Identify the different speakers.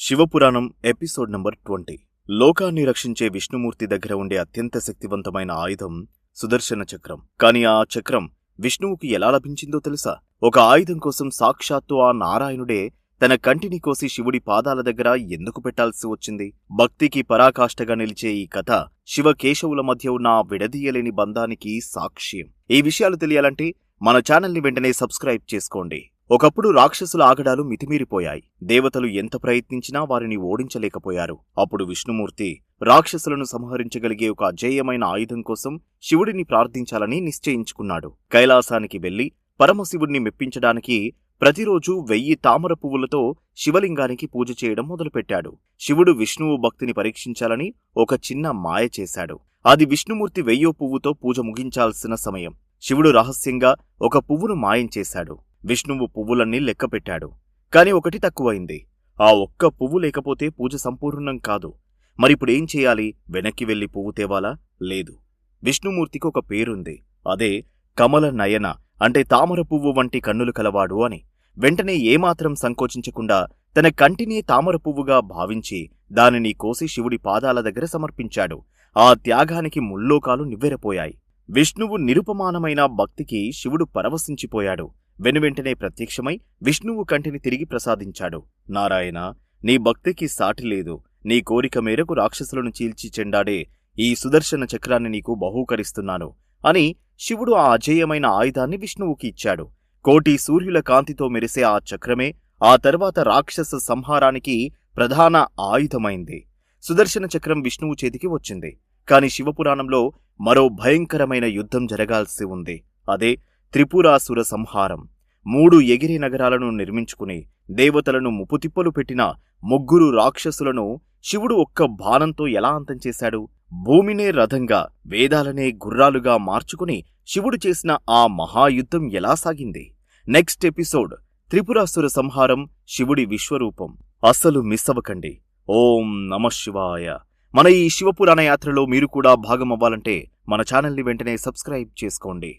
Speaker 1: Shiva Purana episode number 20. లోకాన్ని రక్షించే విష్ణుమూర్తి దగ్గర ఉండే అత్యంత శక్తివంతమైన ఆయుధం సుదర్శన చక్రం. కాని ఆ చక్రం విష్ణువుకి ఎలా లభించిందో తెలుసా? ఒక ఆయుధం కోసం సాక్షాత్తు ఆ నారాయణుడే తన కంటిని కోసి శివుడి పాదాల దగ్గర ఎందుకు పెట్టాల్సి వచ్చింది? భక్తికి పరాకాష్ఠగా నిలిచే ఈ కథ శివకేశవుల మధ్య ఉన్న విడదీయలేని బంధానికి సాక్ష్యం. ఈ విషయాలు తెలియాలంటే మన ఛానల్ని వెంటనే సబ్స్క్రైబ్ చేసుకోండి. ఒకప్పుడు రాక్షసుల ఆగడాలు మితిమీరిపోయాయి. దేవతలు ఎంత ప్రయత్నించినా వారిని ఓడించలేకపోయారు. అప్పుడు విష్ణుమూర్తి రాక్షసులను సంహరించగలిగే ఒక అజేయమైన ఆయుధం కోసం శివుడిని ప్రార్థించాలని నిశ్చయించుకున్నాడు. కైలాసానికి వెళ్లి పరమశివుడిని మెప్పించడానికి ప్రతిరోజు 1000 తామర పువ్వులతో శివలింగానికి పూజ చేయడం మొదలుపెట్టాడు. శివుడు విష్ణువు భక్తిని పరీక్షించాలని ఒక చిన్న మాయ చేశాడు. అది విష్ణుమూర్తి 1000వ పువ్వుతో పూజ ముగించాల్సిన సమయం. శివుడు రహస్యంగా ఒక పువ్వును మాయం చేశాడు. విష్ణువు పువ్వులన్నీ లెక్కపెట్టాడు. కాని ఒకటి తక్కువైంది. ఆ ఒక్క పువ్వు లేకపోతే పూజ సంపూర్ణం కాదు. మరిప్పుడేం చేయాలి? వెనక్కి వెళ్లి పువ్వు తేవాలా? లేదు. విష్ణుమూర్తికి ఒక పేరుంది. అదే కమల నయన, అంటే తామర పువ్వు వంటి కన్నులు కలవాడు అని. వెంటనే ఏమాత్రం సంకోచించకుండా తన కంటినే తామర పువ్వుగా భావించి దానిని కోసి శివుడి పాదాల దగ్గర సమర్పించాడు. ఆ త్యాగానికి ముల్లోకాలు నివ్వెరపోయాయి. విష్ణువు నిరుపమానమైన భక్తికి శివుడు పరవశించిపోయాడు. వెనువెంటనే ప్రత్యక్షమై విష్ణువు కంటిని తిరిగి ప్రసాదించాడు. నారాయణ, నీ భక్తికి సాటి లేదు. నీ కోరిక మేరకు రాక్షసులను చీల్చి చెండాడే ఈ సుదర్శన చక్రాన్ని నీకు బహూకరిస్తున్నాను అని శివుడు ఆ అజేయమైన ఆయుధాన్ని విష్ణువుకి ఇచ్చాడు. 1,000,000 సూర్యుల కాంతితో మెరిసే ఆ చక్రమే ఆ తర్వాత రాక్షస సంహారానికి ప్రధాన ఆయుధమైంది. సుదర్శన చక్రం విష్ణువు చేతికి వచ్చింది. కాని శివపురాణంలో మరో భయంకరమైన యుద్ధం జరగాల్సి ఉంది. అదే త్రిపురాసుర సంహారం. 3 ఎగిరే నగరాలను నిర్మించుకుని దేవతలను ముప్పుతిప్పలు పెట్టిన 3 రాక్షసులను శివుడు ఒక్క బాణంతో ఎలా అంతం చేశాడు? భూమినే రథంగా, వేదాలనే గుర్రాలుగా మార్చుకుని శివుడు చేసిన ఆ మహాయుద్ధం ఎలా సాగింది? నెక్స్ట్ ఎపిసోడ్ త్రిపురాసుర సంహారం, శివుడి విశ్వరూపం. అస్సలు మిస్ అవ్వకండి. ఓం నమః శివాయ. మన ఈ శివపురాణ యాత్రలో మీరు కూడా భాగమవ్వాలంటే మన ఛానల్ని వెంటనే సబ్స్క్రైబ్ చేసుకోండి.